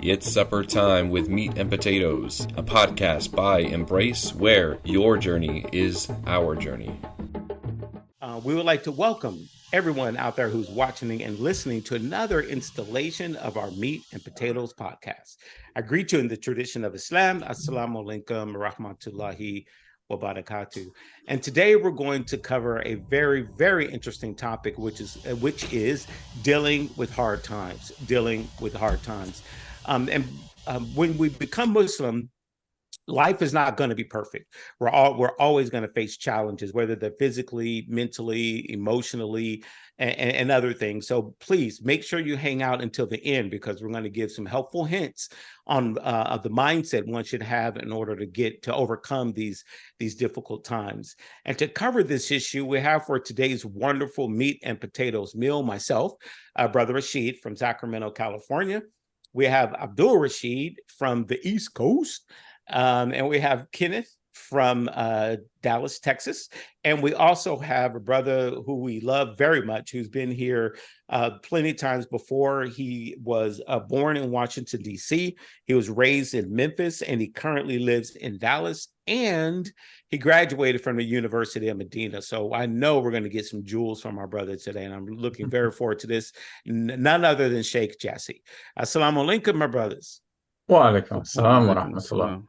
It's supper time with Meat and Potatoes, a podcast by Embrace, where your journey is our journey. We would like to welcome everyone out there who's watching and listening to another installation of our Meat and Potatoes podcast. I greet you in the tradition of Islam. Assalamu alaikum rahmatullahi wa barakatuh. And today we're going to cover a very, very interesting topic, which is dealing with hard times. When we become Muslim, life is not going to be perfect. We're always going to face challenges, whether they're physically, mentally, emotionally, and other things. So please make sure you hang out until the end, because we're going to give some helpful hints on of the mindset one should have in order to overcome these difficult times. And to cover this issue, we have for today's wonderful Meat and Potatoes meal myself, Brother Rashid from Sacramento, California. We have Abdul Rashid from the East Coast. And we have Kenneth from Dallas, Texas. And we also have a brother who we love very much, who's been here plenty of times before. He was born in Washington, D.C. He was raised in Memphis, and he currently lives in Dallas. And he graduated from the University of Medina. So I know we're going to get some jewels from our brother today, and I'm looking very forward to this. None other than Sheikh Jassy. Assalamu alaikum, my brothers. Wa alaikum assalam wa rahmatullah.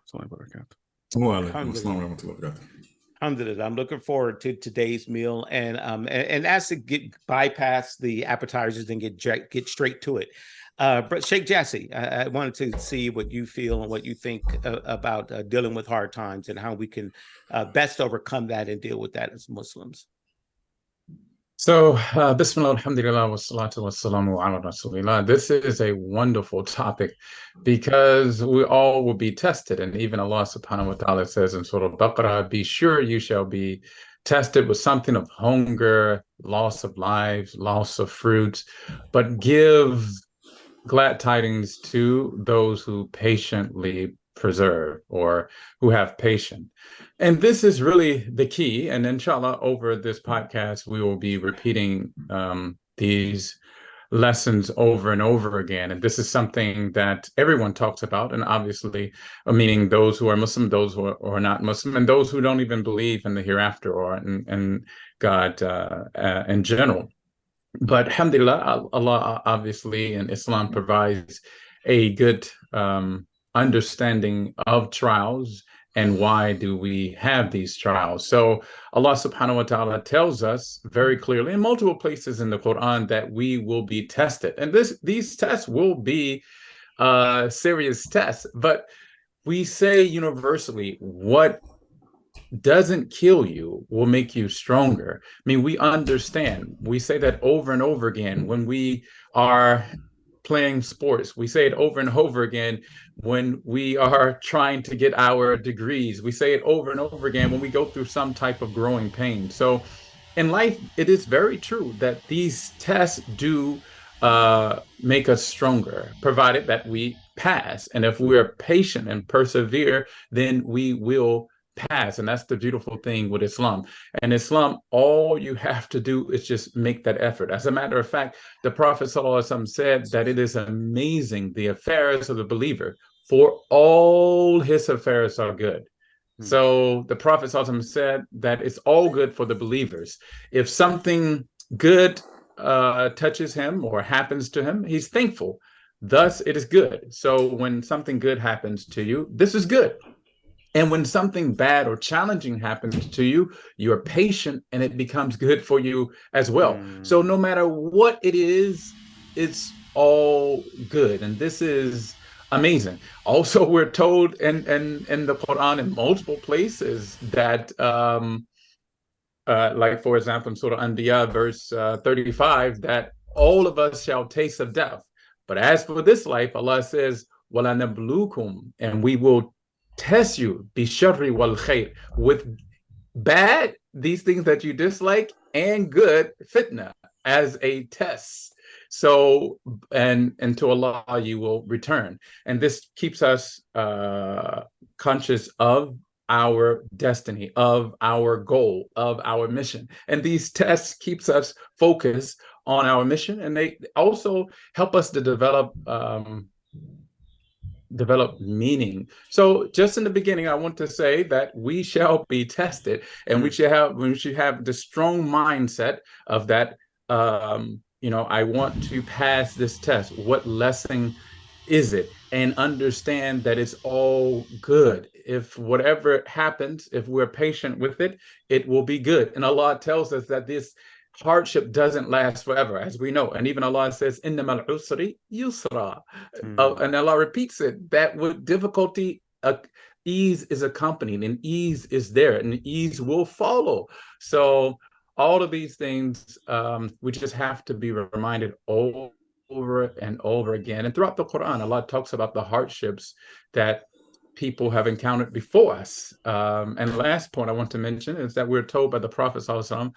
Alhamdulillah. I'm looking forward to today's meal, and as to bypass the appetizers and get straight to it. But Sheikh Jassy, I wanted to see what you feel and what you think about dealing with hard times and how we can best overcome that and deal with that as Muslims. So, Bismillah, alhamdulillah, wa salatu wa salamu ala rasulillah. This is a wonderful topic because we all will be tested. And even Allah subhanahu wa ta'ala says in Surah Al-Baqarah, be sure you shall be tested with something of hunger, loss of lives, loss of fruits, but give glad tidings to those who patiently preserve or who have patience. And this is really the key. And inshallah, over this podcast, we will be repeating these lessons over and over again. And this is something that everyone talks about. And obviously, meaning those who are Muslim, those who are not Muslim, and those who don't even believe in the hereafter or in God in general. But alhamdulillah, Allah obviously in Islam provides a good understanding of trials and why do we have these trials. So Allah subhanahu wa ta'ala tells us very clearly in multiple places in the Quran that we will be tested. And these tests will be serious tests, but we say universally, what doesn't kill you will make you stronger. I mean, we understand. We say that over and over again when we are playing sports. We say it over and over again when we are trying to get our degrees. We say it over and over again when we go through some type of growing pain. So in life, it is very true that these tests do make us stronger, provided that we pass. And if we're patient and persevere, then we will pass. And that's the beautiful thing with Islam. And Islam, all you have to do is just make that effort. As a matter of fact, the Prophet ﷺ said that it is amazing the affairs of the believer, for all his affairs are good. So the Prophet ﷺ said that it's all good for the believers. If something good touches him or happens to him, he's thankful. Thus, it is good. So when something good happens to you, this is good. And when something bad or challenging happens to you, you're patient and it becomes good for you as well. So no matter what it is, it's all good. And this is amazing. Also, we're told in the Quran in multiple places that, like, for example, in Surah Anbiya, verse 35, that all of us shall taste of death. But as for this life, Allah says, وَلَنَبْلُوكُمْ, and we will test you bisharri wal khair, with bad, these things that you dislike, and good, fitna, as a test. So, and to Allah you will return. And this keeps us conscious of our destiny, of our goal, of our mission. And these tests keeps us focused on our mission, and they also help us to develop develop meaning. So just in the beginning, I want to say that we shall be tested, and we should have the strong mindset of that. I want to pass this test. What lesson is it? And understand that it's all good. If whatever happens, if we're patient with it, it will be good. And Allah tells us that this hardship doesn't last forever, as we know. And even Allah says, "Innamal usri yusra." And Allah repeats it, that with difficulty, ease is accompanied, and ease is there, and ease will follow. So all of these things, we just have to be reminded over and over again. And throughout the Quran, Allah talks about the hardships that people have encountered before us. And the last point I want to mention is that we're told by the Prophet ﷺ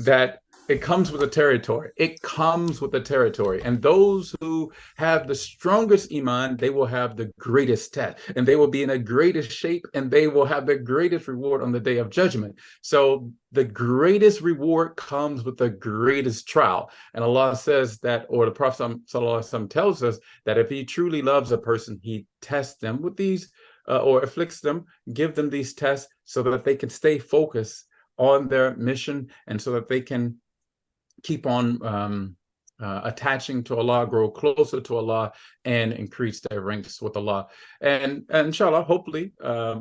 that it comes with the territory. It comes with the territory. And those who have the strongest iman, they will have the greatest test, and they will be in the greatest shape, and they will have the greatest reward on the day of judgment. So the greatest reward comes with the greatest trial. And Allah says that, or the Prophet ﷺ tells us that if he truly loves a person, he tests them with these or afflicts them, give them these tests so that they can stay focused on their mission, and so that they can keep on attaching to Allah, grow closer to Allah, and increase their ranks with Allah. And inshallah, hopefully,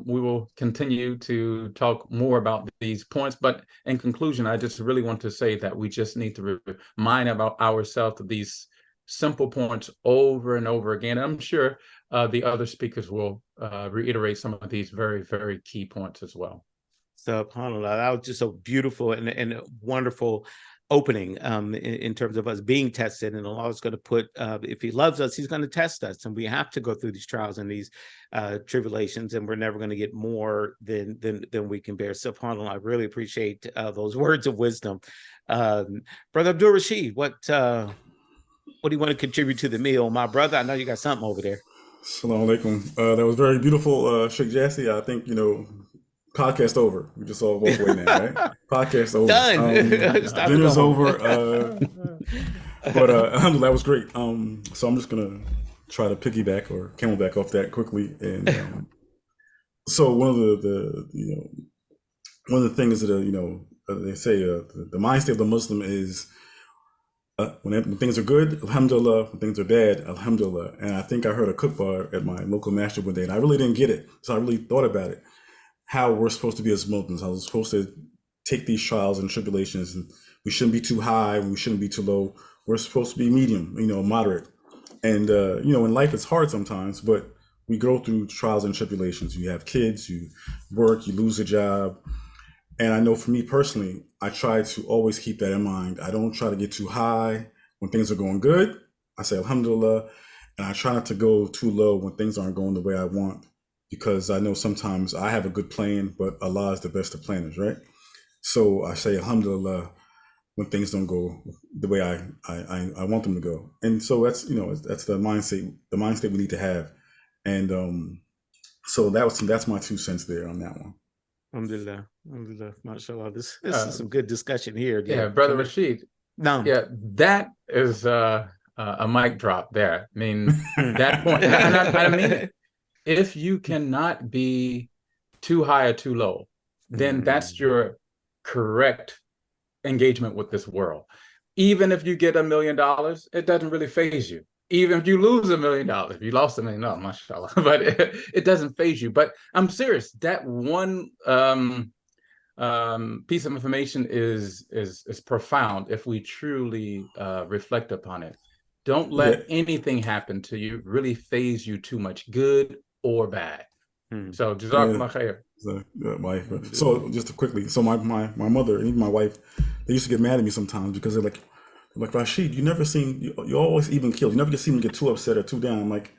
we will continue to talk more about these points. But in conclusion, I just really want to say that we just need to remind about ourselves of these simple points over and over again. I'm sure the other speakers will reiterate some of these very, very key points as well. SubhanAllah, that was just so beautiful and a wonderful opening in terms of us being tested. And Allah is going to put, if he loves us, he's going to test us. And we have to go through these trials and these tribulations, and we're never going to get more than we can bear. SubhanAllah, I really appreciate those words of wisdom. Brother Abdul Rashid, what do you want to contribute to the meal? My brother, I know you got something over there. Assalamu alaikum. That was very beautiful, Sheikh Jassy. I think, podcast over. We just all walk away now, right? Podcast over. Done. Dinner's over. But alhamdulillah, that was great. So I'm just gonna try to piggyback or camelback off that quickly. And so one of the things that they say the mind state of the Muslim is when things are good, alhamdulillah. When things are bad, alhamdulillah. And I think I heard a khutbah at my local masjid one day, and I really didn't get it. So I really thought about it. How we're supposed to be as Muslims, how we're supposed to take these trials and tribulations, and we shouldn't be too high and we shouldn't be too low. We're supposed to be medium, moderate. And in life it's hard sometimes, but we go through trials and tribulations. You have kids, you work, you lose a job. And I know for me personally, I try to always keep that in mind. I don't try to get too high when things are going good. I say alhamdulillah, and I try not to go too low when things aren't going the way I want. Because I know sometimes I have a good plan, but Allah is the best of planners, right? So I say alhamdulillah when things don't go the way I want them to go. And so that's that's the mindset we need to have. And so that's my 2 cents there on that one. Alhamdulillah, mashallah. This is some good discussion here. Yeah, Brother Rashid. No. Yeah, that is a mic drop there. I mean, that point, and I mean it. If you cannot be too high or too low, then that's your correct engagement with this world. Even if you get $1 million, it doesn't really faze you. Even if you lose $1 million, if you lost $1 million, mashallah, but it doesn't faze you. But I'm serious. That one piece of information is profound if we truly reflect upon it. Don't let anything happen to you really faze you too much, good or bad. So jazakallah khair. So just quickly, so my mother and even my wife, they used to get mad at me sometimes because they're like Rashid, you always even killed. You never seem to get too upset or too down. I'm like,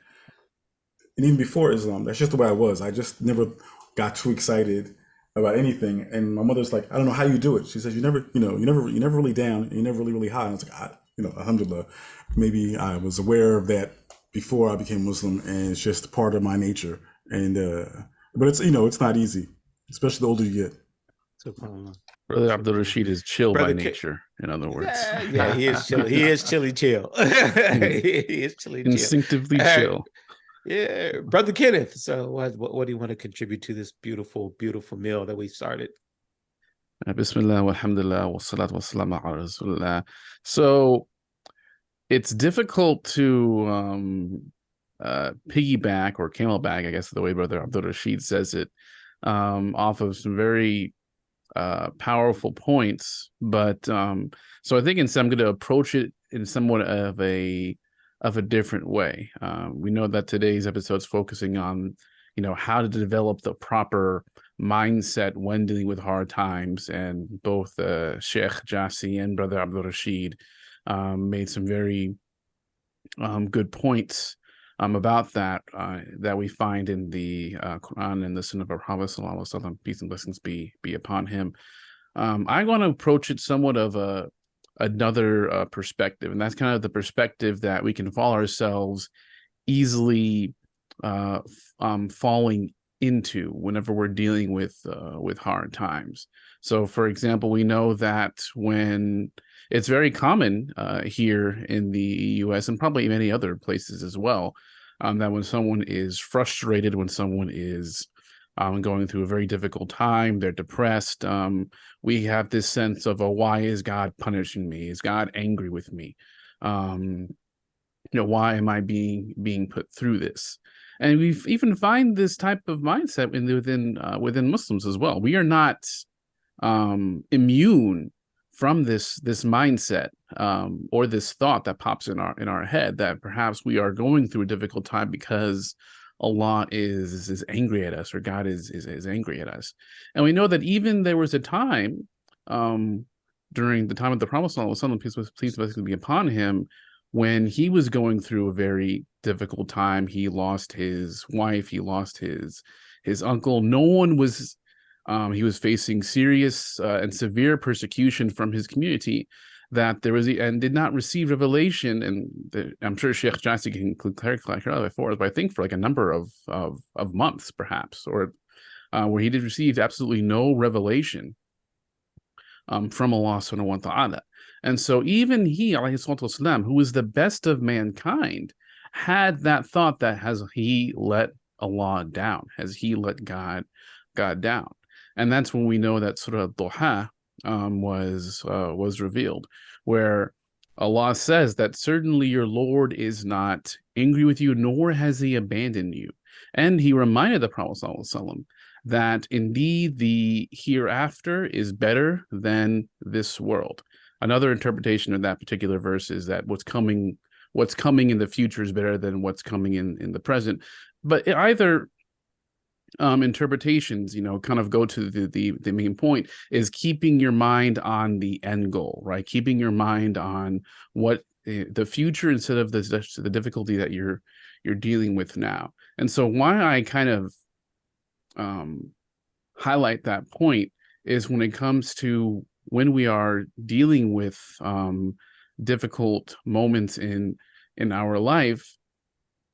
and even before Islam, that's just the way I was. I just never got too excited about anything. And my mother's like, I don't know how you do it. She says, you're never really down, and you're never really high. And I was like, alhamdulillah, maybe I was aware of that before I became Muslim, and it's just part of my nature. And but it's not easy, especially the older you get. Brother Abdul Rashid is chill by nature, in other words. Yeah, he is chill. He is chilly chill. He is chilly chill. Instinctively chill. Yeah, Brother Kenneth. So what do you want to contribute to this beautiful, beautiful meal that we started? Bismillah walhamdulillah wa salatu wa salam ala rasulullah. So it's difficult to piggyback or camelback, I guess the way Brother Abdul Rashid says it, off of some very powerful points. But so I think I'm going to approach it in somewhat of a different way. We know that today's episode is focusing on, how to develop the proper mindset when dealing with hard times, and both Sheikh Jassi and Brother Abdul Rashid made some very good points about that that we find in the Quran and the Sunnah of our Prophet Sallallahu Alaihi Wasallam, peace and blessings be upon him. I want to approach it somewhat of another perspective, and that's kind of the perspective that we can fall ourselves easily falling into whenever we're dealing with hard times. So, for example, we know that when it's very common here in the U.S. and probably many other places as well, that when someone is frustrated, when someone is going through a very difficult time, they're depressed, we have this sense of, why is God punishing me? Is God angry with me? Why am I being put through this? And we even find this type of mindset within Muslims as well. We are not immune from this mindset or this thought that pops in our head that perhaps we are going through a difficult time because Allah is angry at us, or God is angry at us. And we know that even there was a time during the time of the Prophet ﷺ, peace be upon him, when he was going through a very difficult time. He lost his wife, he lost his uncle. No one was he was facing serious and severe persecution from his community, that there was, and did not receive revelation. And I'm sure Sheikh Jassi can clarify for us, but I think for like a number of months, perhaps, or where he did receive absolutely no revelation from Allah subhanahu wa ta'ala. And so even he, alayhi salatu wasalam, who was the best of mankind, had that thought that, has he let Allah down? Has he let God down? And that's when we know that Surah Duha was revealed, where Allah says that certainly your Lord is not angry with you, nor has he abandoned you. And he reminded the Prophet ﷺ that indeed the hereafter is better than this world. Another interpretation of that particular verse is that what's coming in the future is better than what's coming in the present. But either interpretations, kind of go to the main point, is keeping your mind on the end goal, right? Keeping your mind on what the future, instead of the difficulty that you're dealing with now. And so why I kind of highlight that point is when it comes to when we are dealing with difficult moments in our life,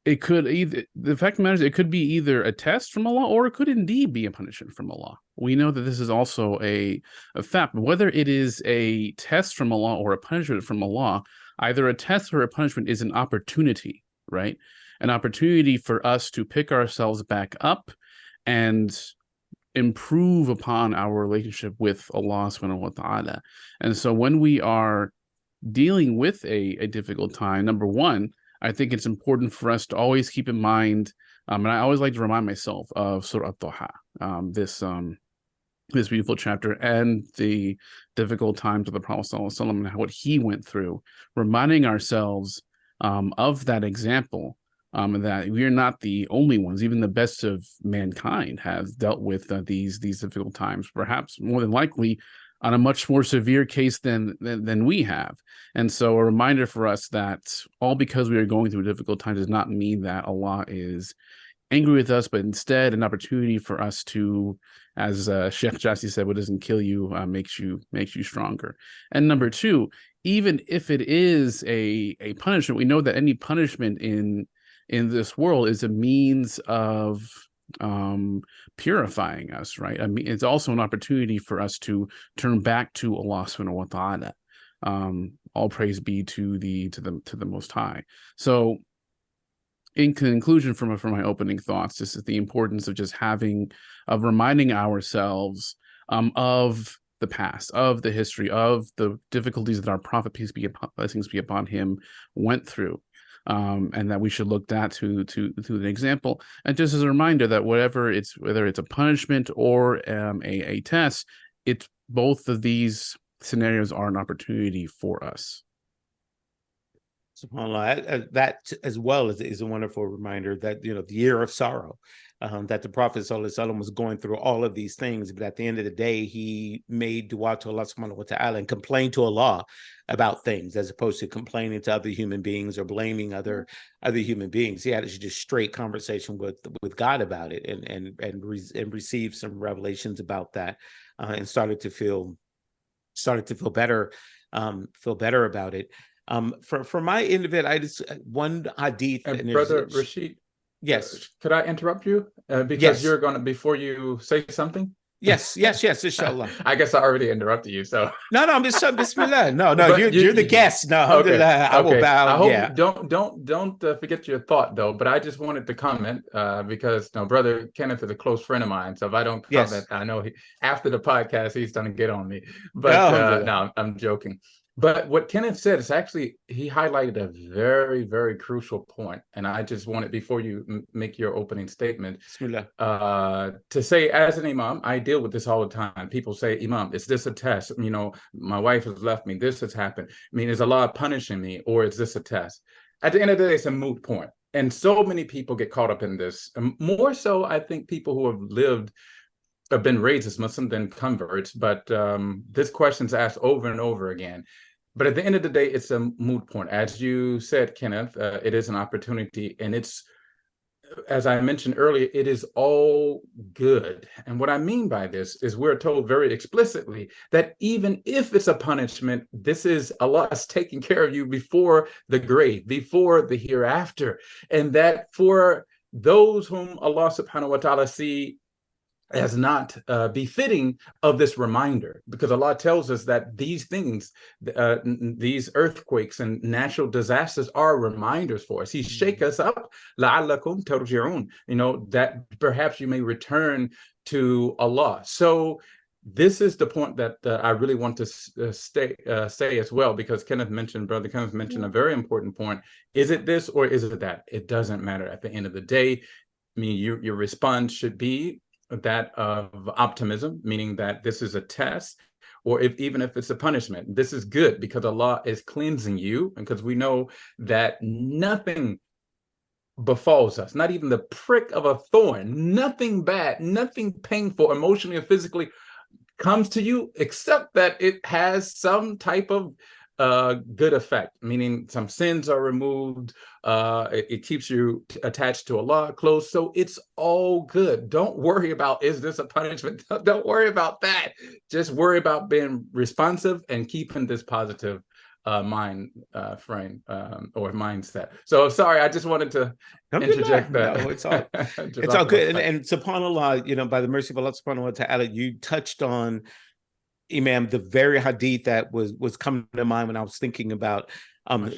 it could either, the fact of the matter is, it could be either a test from Allah, or it could indeed be a punishment from Allah. We know that this is also a fact. Whether it is a test from Allah or a punishment from Allah, either a test or a punishment is an opportunity, right? An opportunity for us to pick ourselves back up and improve upon our relationship with Allah subhanahu wa ta'ala. And so when we are dealing with a difficult time, number one, I think it's important for us to always keep in mind, and I always like to remind myself of Surah Duha, this beautiful chapter, and the difficult times of the Prophet ﷺ and what he went through, reminding ourselves of that example, that we are not the only ones. Even the best of mankind has dealt with these difficult times, perhaps more than likely on a much more severe case than we have. And so a reminder for us that all because we are going through a difficult time does not mean that Allah is angry with us, but instead an opportunity for us to, as Sheikh Jassi said, what doesn't kill you makes you stronger. And number two, even if it is a punishment, we know that any punishment in this world is a means of purifying us, right? I mean, it's also an opportunity for us to turn back to Allah subhanahu wa ta'ala. All praise be to the Most High. So in conclusion, from my opening thoughts, this is the importance of just reminding ourselves of the past, of the history, of the difficulties that our prophet, peace be upon, blessings be upon him, went through, and that we should look to an example. And just as a reminder that whether it's a punishment or a test, it's both of these scenarios are an opportunity for us. SubhanAllah, that as well is a wonderful reminder that, the year of sorrow, that the Prophet ﷺ was going through all of these things, but at the end of the day, he made dua to Allah subhanahu wa ta'ala and complained to Allah about things, as opposed to complaining to other human beings or blaming other human beings. He had just straight conversation with God about it, and received some revelations about that, and started to feel better about it. For my end of it, I just one hadith. And Brother Rashid, yes, could I interrupt you? Because yes. you're going to, before you say something? Yes, inshallah. I guess I already interrupted you, so. No, bismillah. No, you're the guest. No, okay, I will bow. I hope don't forget your thought, though. But I just wanted to comment because Brother Kenneth is a close friend of mine. So if I don't comment, I know after the podcast he's going to get on me. But no, I'm joking. But what Kenneth said is actually, he highlighted a very, very crucial point. And I just wanted, before you make your opening statement, to say, as an imam, I deal with this all the time. People say, Imam, is this a test? My wife has left me. This has happened. Is Allah punishing me, or is this a test? At the end of the day, it's a moot point. And so many people get caught up in this. More so, I think, people who have been raised as Muslim than converts, but this question's asked over and over again. But at the end of the day, it's a moot point. As you said, Kenneth, it is an opportunity, and it's, as I mentioned earlier, it is all good. And what I mean by this is we're told very explicitly that even if it's a punishment, this is Allah's taking care of you before the grave, before the hereafter. And that for those whom Allah subhanahu wa ta'ala see as not befitting of this reminder, because Allah tells us that these things, these earthquakes and natural disasters are reminders for us. He shake us up, لَعَلَّكُمْ تَرْجِعُونَ, that perhaps you may return to Allah. So this is the point that I really want to say as well, because Brother Kenneth mentioned a very important point. Is it this or is it that? It doesn't matter at the end of the day. Your response should be that of optimism, meaning that this is a test, or even if it's a punishment, this is good because Allah is cleansing you, and because we know that nothing befalls us, not even the prick of a thorn, nothing bad, nothing painful, emotionally or physically comes to you, except that it has some type of good effect, meaning some sins are removed, it keeps you attached to Allah close, so it's all good. Don't worry about, is this a punishment? Don't worry about that. Just worry about being responsive and keeping this positive mind frame or mindset. So sorry, I just wanted to interject that. No, it's all good. And subhanAllah, by the mercy of Allah subhanahu wa ta'ala, you touched on, Imam, the very hadith that was coming to mind when I was thinking about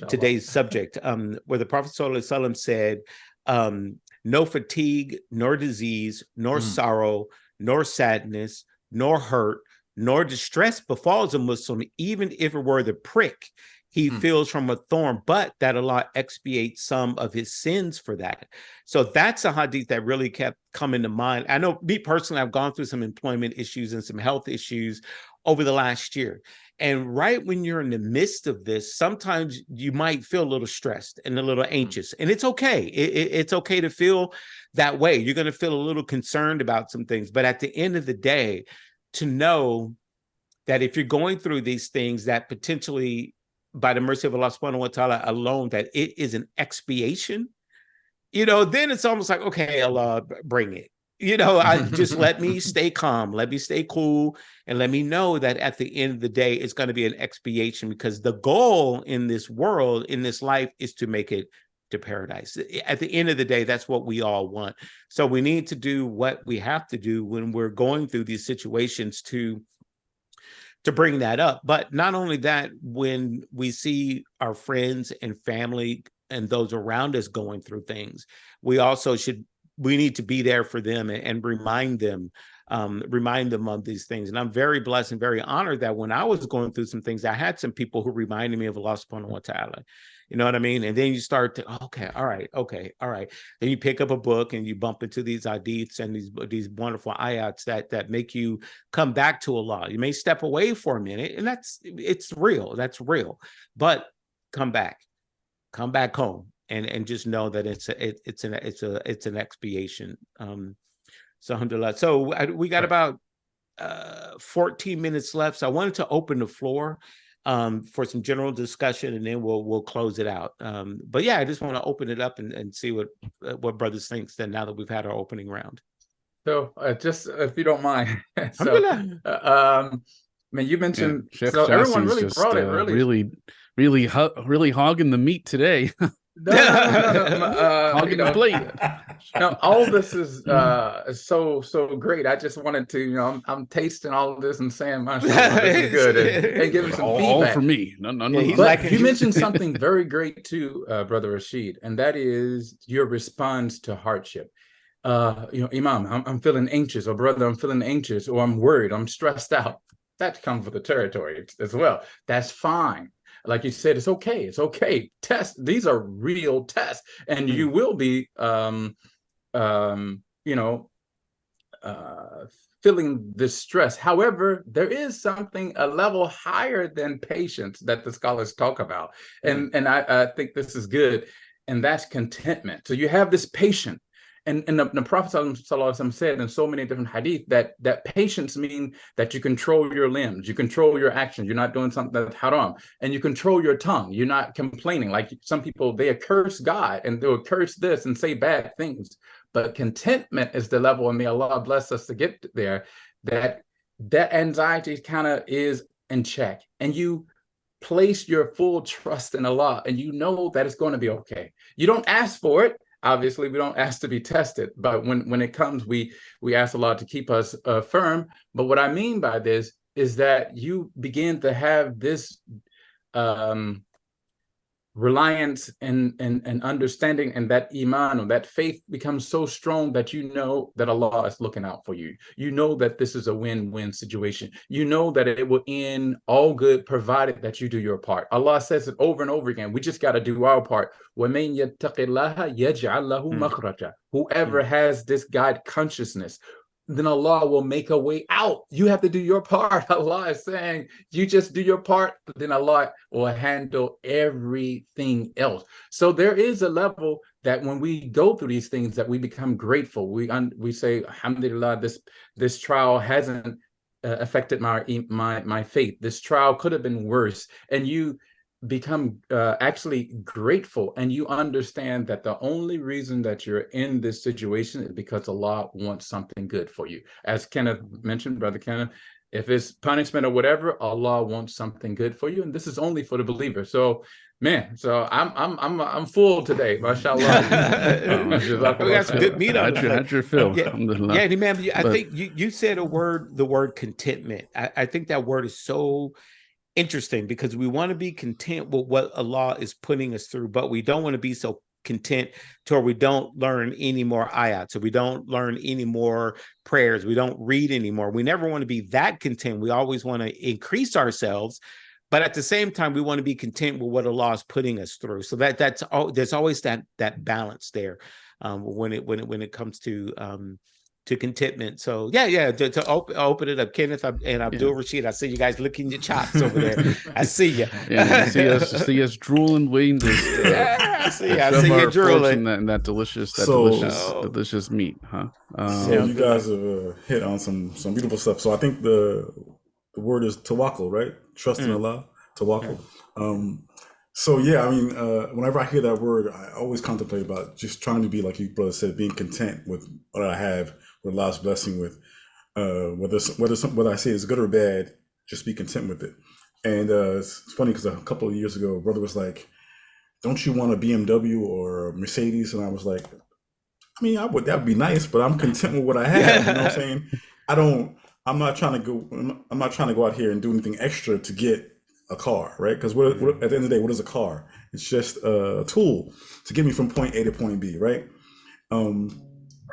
today's subject, where the Prophet ﷺ said, no fatigue, nor disease, nor sorrow, nor sadness, nor hurt, nor distress befalls a Muslim, even if it were the prick he feels from a thorn, but that Allah expiates some of his sins for that. So that's a hadith that really kept coming to mind. I know me personally, I've gone through some employment issues and some health issues over the last year. And right when you're in the midst of this, sometimes you might feel a little stressed and a little anxious, and it's okay. It's okay to feel that way. You're going to feel a little concerned about some things, but at the end of the day, to know that if you're going through these things, that potentially by the mercy of Allah subhanahu wa ta'ala alone, that it is an expiation, then it's almost like, okay, Allah, bring it. I just let me stay calm, let me stay cool, and let me know that at the end of the day, it's going to be an expiation, because the goal in this world, in this life, is to make it to paradise. At the end of the day, that's what we all want. So we need to do what we have to do when we're going through these situations to bring that up. But not only that, when we see our friends and family and those around us going through things, we need to be there for them and remind them of these things. And I'm very blessed and very honored that when I was going through some things, I had some people who reminded me of Allah subhanahu wa ta'ala. You know what I mean? And then you start to, okay, all right. Then you pick up a book and you bump into these hadiths and these wonderful ayats that make you come back to Allah. You may step away for a minute, and it's real. That's real. But come back home and just know that it's an expiation. So alhamdulillah. So we got about 14 minutes left. So I wanted to open the floor for some general discussion, and then we'll close it out. But yeah, I just want to open it up and see what brothers think then now that we've had our opening round. So just if you don't mind, man, you mentioned so everyone really just, brought it really hogging the meat today. No. Hogging the plate. No, all this is so great. I just wanted to, I'm tasting all of this and saying, mashallah, this is good, and giving some feedback. All for me. No. But you mentioned something very great too, Brother Rashid, and that is your response to hardship. Imam, I'm feeling anxious, or brother, I'm feeling anxious, or I'm worried, I'm stressed out. That comes with the territory as well. That's fine. Like you said, it's okay. It's okay. These are real tests, and you will be, feeling this stress. However, there is something a level higher than patience that the scholars talk about, and I think this is good, and that's contentment. So you have this patience. And the Prophet ﷺ said in so many different hadith that patience means that you control your limbs, you control your actions, you're not doing something that's haram, and you control your tongue, you're not complaining. Like some people, they curse God and they'll curse this and say bad things. But contentment is the level, and may Allah bless us to get there, that anxiety kind of is in check, and you place your full trust in Allah, and you know that it's going to be okay. You don't ask for it. Obviously, we don't ask to be tested, but when it comes, we ask Allah to keep us firm. But what I mean by this is that you begin to have this reliance and understanding, and that iman or that faith becomes so strong that you know that Allah is looking out for you. You know that this is a win-win situation. You know that it will end all good provided that you do your part. Allah says it over and over again. We just got to do our part. وَمَن يَتَّقِ اللَّهَ يَجْعَلْ لَهُ مَخْرَجًا. Whoever has this God consciousness, then Allah will make a way out. You have to do your part. Allah is saying, you just do your part, but then Allah will handle everything else. So there is a level that when we go through these things, that we become grateful. We say, alhamdulillah, this trial hasn't affected my faith. This trial could have been worse. And you become actually grateful, and you understand that the only reason that you're in this situation is because Allah wants something good for you. As Kenneth mentioned, Brother Kenneth, if it's punishment or whatever, Allah wants something good for you, and this is only for the believer. So man, so I'm full today, mashallah. We got some good meat on Had your fill. Yeah, man. I think you said the word contentment. I think that word is so interesting, because we want to be content with what Allah is putting us through, but we don't want to be so content to where we don't learn any more ayats, so we don't learn any more prayers, we don't read anymore. We never want to be that content. We always want to increase ourselves, but at the same time, we want to be content with what Allah is putting us through. So there's always that balance there when it comes to contentment. So to open it up, Kenneth and Abdul Rashid, I see you guys licking your chops over there. I see you. Yeah, you see us drooling, waiting to I see you drooling. And that delicious meat, huh? So you guys have hit on some beautiful stuff. So I think the word is tawakkul, right? Trust in Allah, tawakkul. So yeah, I mean, whenever I hear that word, I always contemplate about just trying to be, like you brother said, being content with what I have, with Allah's blessing, with whether I say it's good or bad, just be content with it. And it's funny because a couple of years ago, a brother was like, "Don't you want a BMW or a Mercedes?" And I was like, "I mean, that would be nice, but I'm content with what I have." You know what I'm saying? I'm not trying to go out here and do anything extra to get a car, right? Because at the end of the day, what is a car? It's just a tool to get me from point A to point B, right?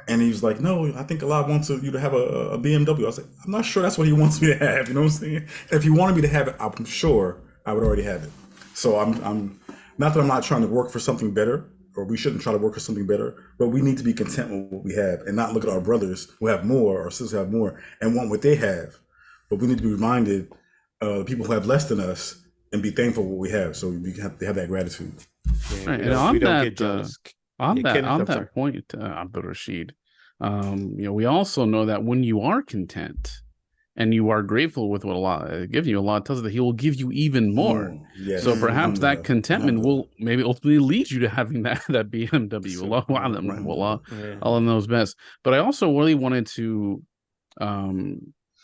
And he was like, no, I think Allah wants you to have a BMW. I was like, I'm not sure that's what he wants me to have. You know what I'm saying? If he wanted me to have it, I'm sure I would already have it. So I'm not that I'm not trying to work for something better, or we shouldn't try to work for something better, but we need to be content with what we have and not look at our brothers who have more, or sisters who have more, and want what they have. But we need to be reminded the people who have less than us and be thankful for what we have. So we have to have that gratitude. Yeah, Right, we and don't, on we don't that, get jealous. on Yeah, that, Kenneth, on I'm that sorry. point, Abdul Rashid, we also know that when you are content and you are grateful with what Allah gives you, Allah tells us that He will give you even more. Yes. So perhaps that Alhamdulillah. contentment will Alhamdulillah. maybe ultimately lead you to having that BMW. So, Allahu A'lam, right? Wallah, yeah. Allah knows best. But I also really wanted to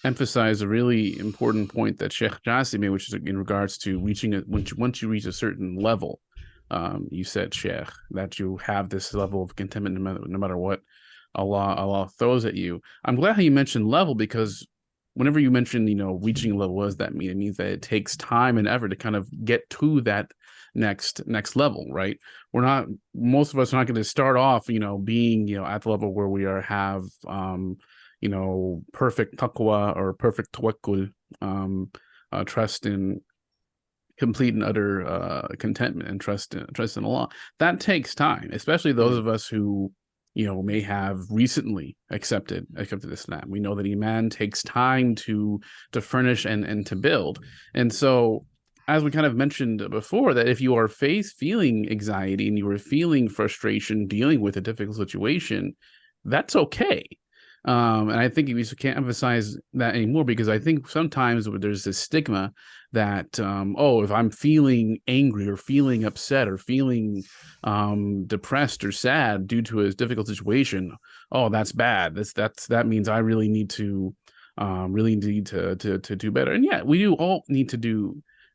emphasize a really important point that Sheikh Jassi made, which is in regards to reaching once you reach a certain level. You said, Sheikh, that you have this level of contentment no matter what Allah throws at you. I'm glad how you mentioned level, because whenever you mention, reaching a level, what does that mean? It means that it takes time and effort to kind of get to that next level, right? Most of us are not going to start off, being, at the level where we have, perfect taqwa or perfect tawakkul, trust in complete and utter contentment and trust in Allah. That takes time, especially those of us who may have recently accepted Islam. We know that Iman takes time to furnish and to build. And so, as we kind of mentioned before, that if you are feeling anxiety and you are feeling frustration dealing with a difficult situation, that's okay. And I think we can't emphasize that anymore, because I think sometimes there's this stigma that, if I'm feeling angry or feeling upset or feeling depressed or sad due to a difficult situation, that's bad. That means I really need to do better. And yeah, we do all need to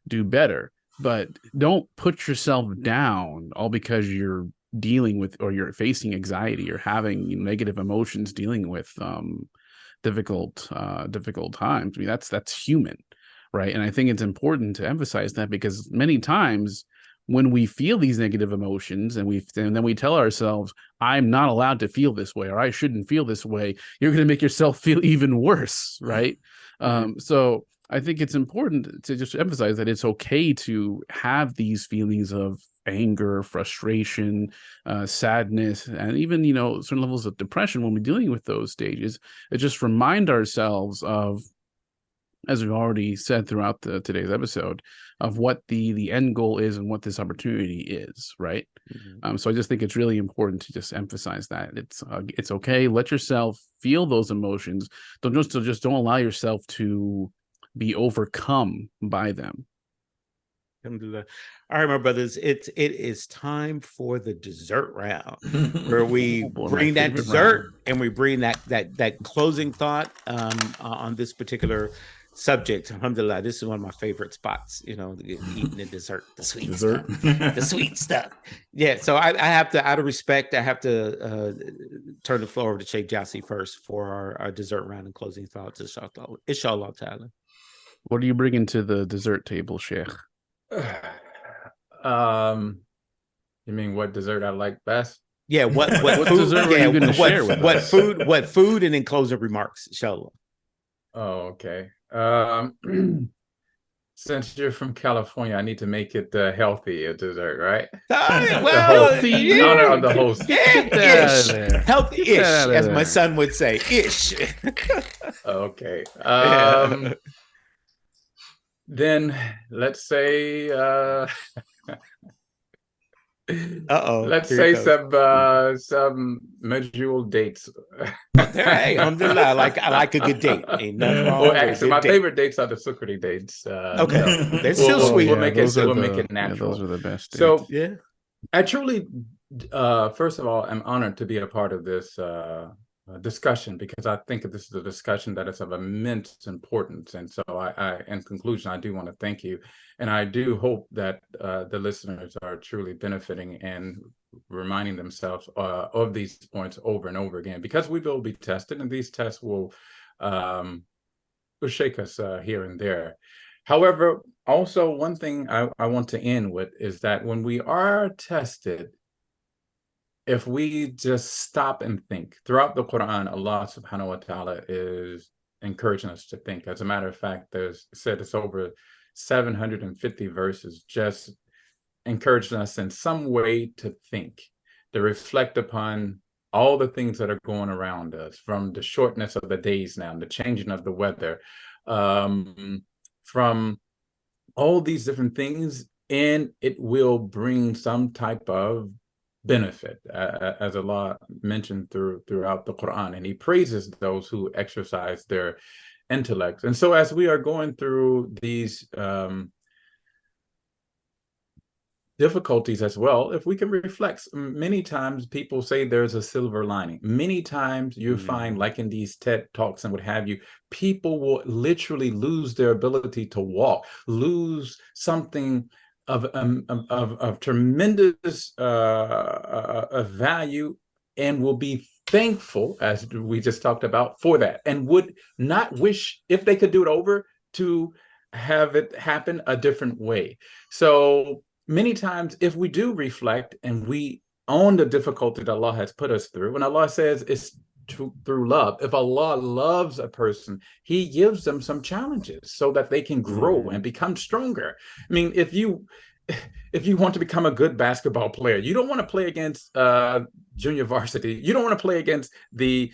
do better, but don't put yourself down all because you're dealing with, or you're facing anxiety or having negative emotions, dealing with difficult times. I mean, that's human, right? And I think it's important to emphasize that, because many times when we feel these negative emotions and then we tell ourselves, I'm not allowed to feel this way, or I shouldn't feel this way, you're going to make yourself feel even worse, right? So I think it's important to just emphasize that it's okay to have these feelings of anger, frustration, sadness, and even certain levels of depression when we're dealing with those stages. It just remind ourselves of, as we've already said throughout today's episode, of what the end goal is and what this opportunity is, right? So I just think it's really important to just emphasize that it's okay. Let yourself feel those emotions. Don't allow yourself to be overcome by them. Alhamdulillah. All right, my brothers, it is time for the dessert round, where we bring that dessert and we bring that closing thought on this particular subject. Alhamdulillah, this is one of my favorite spots, eating the dessert, the sweet stuff, the sweet stuff. Yeah, so I have to, out of respect, I have to turn the floor over to Sheikh Jassi first for our dessert round and closing thoughts. Inshallah ta'ala. What are you bringing to the dessert table, Sheikh? You mean what dessert I like best? Yeah, what what food? Dessert are you going to share with what us? What food, and then closing remarks, inshallah. Oh, okay. Since you're from California, I need to make it healthy a dessert, right? Healthy. In honor of the host. Healthy-ish, as my son would say, ish. Okay. Then let's say let's say some medjool dates. Hey, alhamdulillah, I like a good date. Ain't nothing wrong with actually, my favorite dates are the sukri dates. Okay, they're still sweet. We'll make it natural. Those are the best dates. So yeah, I truly, first of all, am honored to be a part of this discussion, because I think this is a discussion that is of immense importance. And so I in conclusion, I do want to thank you. And I do hope that the listeners are truly benefiting and reminding themselves of these points over and over again, because we will be tested, and these tests will shake us here and there. However, Also, one thing I want to end with is that when we are tested, if we just stop and think, throughout the Quran, Allah subhanahu wa ta'ala is encouraging us to think. As a matter of fact, there's said it's over 750 verses just encouraging us in some way to think, to reflect upon all the things that are going around us, from the shortness of the days now, the changing of the weather, from all these different things, and it will bring some type of benefit, as Allah mentioned throughout the Quran, and He praises those who exercise their intellect. And so, as we are going through these difficulties as well, if we can reflect, many times people say there's a silver lining. Many times you find, like in these TED Talks and what have you, people will literally lose their ability to walk, lose something of tremendous value, and will be thankful, as we just talked about, for that, and would not wish, if they could do it over, to have it happen a different way. So many times, if we do reflect and we own the difficulty that Allah has put us through, when Allah says it's through love, if Allah loves a person, He gives them some challenges so that they can grow and become stronger. I mean, if you want to become a good basketball player, you don't want to play against junior varsity. You don't want to play against the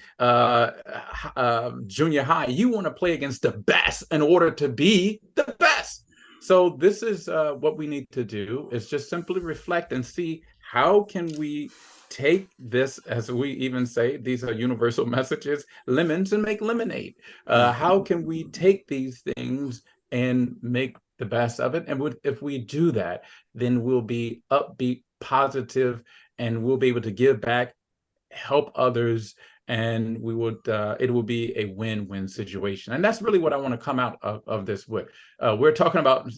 junior high. You want to play against the best in order to be the best. So this is what we need to do, is just simply reflect and see, how can we take this, as we even say, these are universal messages, lemons and make lemonade. How can we take these things and make the best of it? And if we do that, then we'll be upbeat, positive, and we'll be able to give back, help others, and we would it will be a win-win situation. And that's really what I want to come out of this with. We're talking about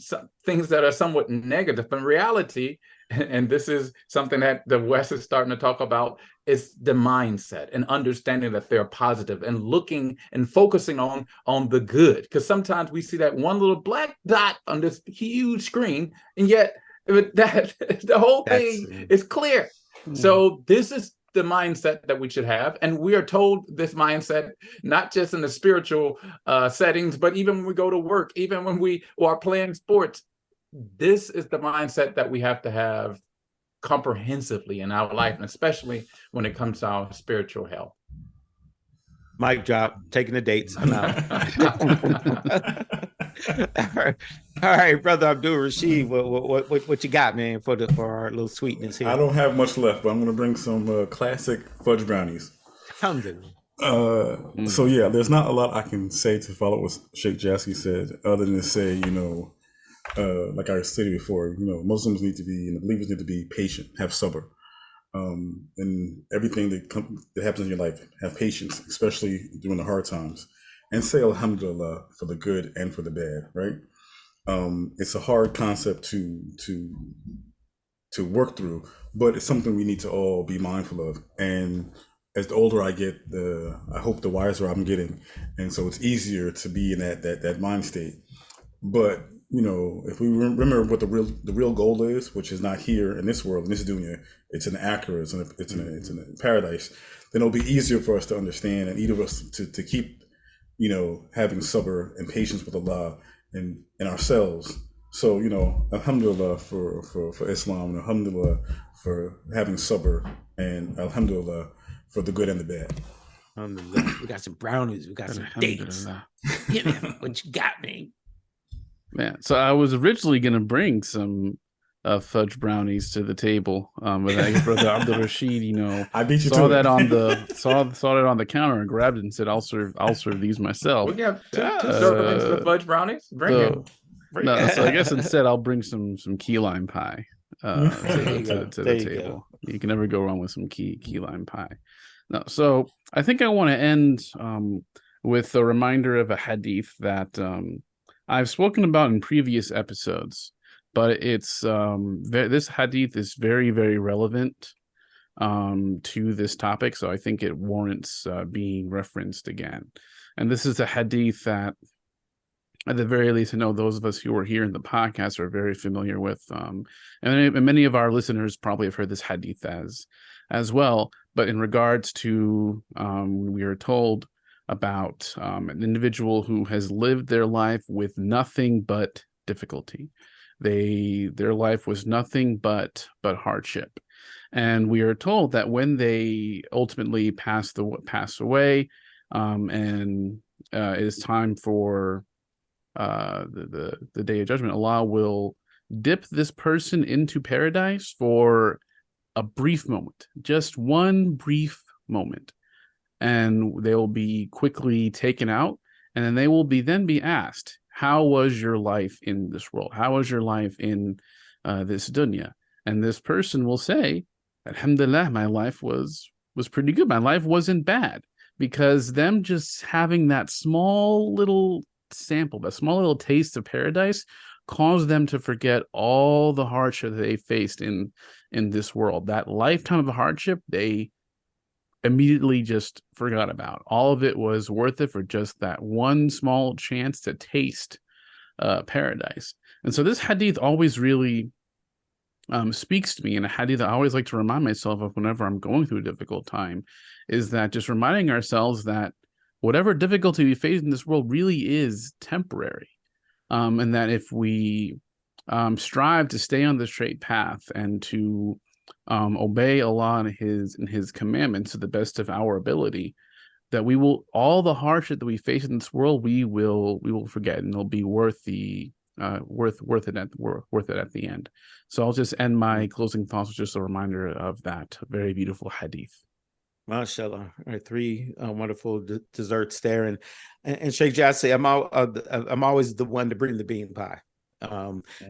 things that are somewhat negative. In reality, and this is something that the West is starting to talk about, is the mindset and understanding that they're positive and looking and focusing on the good. Because sometimes we see that one little black dot on this huge screen, and yet that the whole thing is clear. So this is the mindset that we should have, and we are told this mindset not just in the spiritual settings, but even when we go to work, even when we are playing sports. This is the mindset that we have to have comprehensively in our life, and especially when it comes to our spiritual health. Mic drop. Taking the dates. I'm out. All right, brother Abdul Rashid, what you got, man, for our little sweetness here? I don't have much left, but I'm going to bring some classic fudge brownies. So yeah, there's not a lot I can say to follow what Sheikh Jasky said, other than to say, like I stated before, Muslims need to be, and the believers need to be patient, have sabr. And everything that happens in your life, have patience, especially during the hard times, and say alhamdulillah for the good and for the bad, right? It's a hard concept to work through, but it's something we need to all be mindful of. And as the older I get, I hope the wiser I'm getting, and so it's easier to be in that mind state. But if we remember what the real goal is, which is not here in this world, in this dunya, it's in the akhirah, it's in a paradise, then it'll be easier for us to understand, and each of us to keep, having sabr and patience with Allah and ourselves. So, alhamdulillah for Islam, and alhamdulillah for having sabr, and alhamdulillah for the good and the bad. Alhamdulillah. We got some brownies, we got some dates. Yeah, what you got, man? Man, so I was originally going to bring some fudge brownies to the table, but I guess brother Abdul Rashid, I beat you saw to that it. on that on the counter and grabbed it and said, "I'll serve these myself." We have two servings of fudge brownies. Bring it. So I guess instead I'll bring some key lime pie to the table. You can never go wrong with some key lime pie. No, so I think I want to end with a reminder of a hadith that I've spoken about in previous episodes, but it's this hadith is very, very relevant to this topic, so I think it warrants being referenced again. And this is a hadith that at the very least, I know those of us who are here in the podcast are very familiar with, and many of our listeners probably have heard this hadith as well. But in regards to, we are told about an individual who has lived their life with nothing but difficulty. Their life was nothing but hardship, and we are told that when they ultimately pass away, and it is time for the day of judgment, Allah will dip this person into paradise for a brief moment, just one brief moment, and they will be quickly taken out, and then they will be asked, how was your life in this world? How was your life in this dunya? And this person will say, Alhamdulillah, my life was pretty good. My life wasn't bad, because them just having that small little sample, that small little taste of paradise, caused them to forget all the hardship that they faced in this world. That lifetime of hardship, they immediately just forgot about. All of it was worth it for just that one small chance to taste paradise. And so this hadith always really speaks to me, and a hadith I always like to remind myself of whenever I'm going through a difficult time, is that just reminding ourselves that whatever difficulty we face in this world really is temporary, and that if we strive to stay on the straight path and to obey Allah and His commandments to the best of our ability, that we will, all the hardship that we face in this world, we will forget, and it'll be worth it at the end. So I'll just end my closing thoughts with just a reminder of that very beautiful hadith. MashaAllah. All right, three wonderful desserts there, and Sheikh Jassy, I'm always the one to bring the bean pie.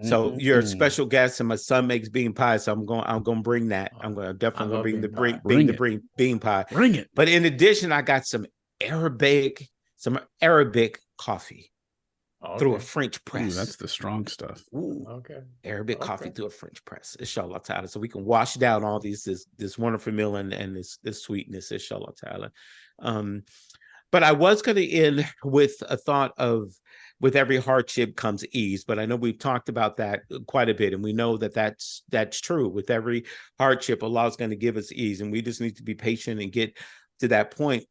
So you're a special guest, and my son makes bean pie, so I'm going to bring that. I'm going to definitely bring the bean pie. Bring it. But in addition, I got some Arabic coffee. Okay. Through a French press. Ooh, that's the strong stuff. Ooh, okay. Arabic coffee through a French press, inshallah ta'ala. So we can wash down all this wonderful meal and this sweetness, inshallah ta'ala. But I was going to end with a thought of, with every hardship comes ease. But I know we've talked about that quite a bit, and we know that that's true. With every hardship, Allah is going to give us ease, and we just need to be patient and get to that point.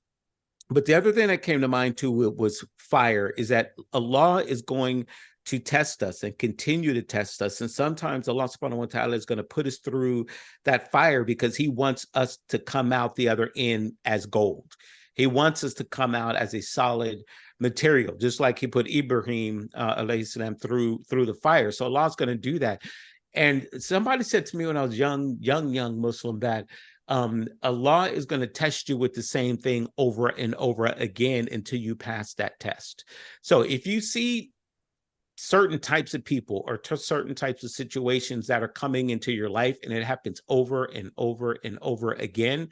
But the other thing that came to mind too was fire, is that Allah is going to test us and continue to test us. And sometimes Allah subhanahu wa ta'ala is going to put us through that fire because He wants us to come out the other end as gold. He wants us to come out as a solid material, just like He put Ibrahim alayhi salam through the fire. So Allah's going to do that. And somebody said to me when I was young Muslim that Allah is going to test you with the same thing over and over again until you pass that test. So if you see certain types of people or certain types of situations that are coming into your life, and it happens over and over and over again,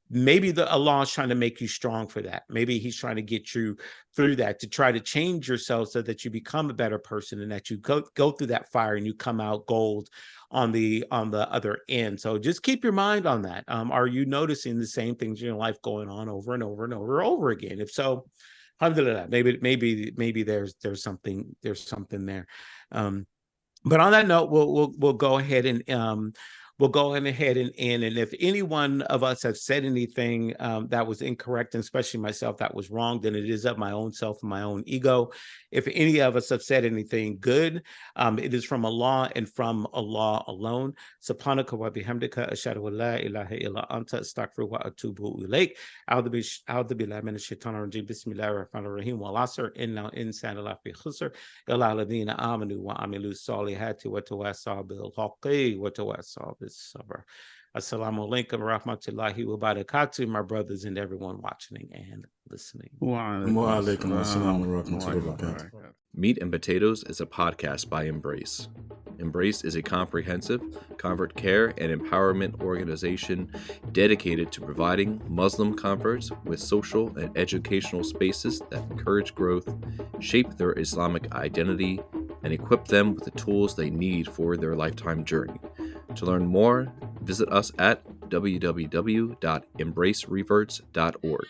maybe Allah is trying to make you strong for that. Maybe He's trying to get you through that, to try to change yourself so that you become a better person, and that you go through that fire and you come out gold on the other end. So just keep your mind on that. Are you noticing the same things in your life going on over and over and over again? If so, alhamdulillah, maybe there's something there. But on that note, we'll go ahead and end. And if any one of us have said anything that was incorrect, and especially myself, that was wrong, then it is of my own self and my own ego. If any of us have said anything good, it is from Allah and from Allah alone. Subhanaka wa bihamdika ashhadu an la ilaha illa anta astaghfiruka wa atubu ilayk. A'udhu billahi minash shaitanir rajim. Bismillahir rahmanir rahim. Wal 'asr innal insana lafi khusr illa alladhina amanu wa amilu salihati wa tawasaw bil haqqi wa tawasaw bis sabr. Assalamu alaikum wa rahmatullahi wa barakatuh, my brothers and everyone watching and listening. Wa alaikum assalam wa rahmatullahi wa barakatuh. Meat and Potatoes is a podcast by Embrace. Embrace is a comprehensive convert care and empowerment organization dedicated to providing Muslim converts with social and educational spaces that encourage growth, shape their Islamic identity, and equip them with the tools they need for their lifetime journey. To learn more, visit us at www.embracereverts.org.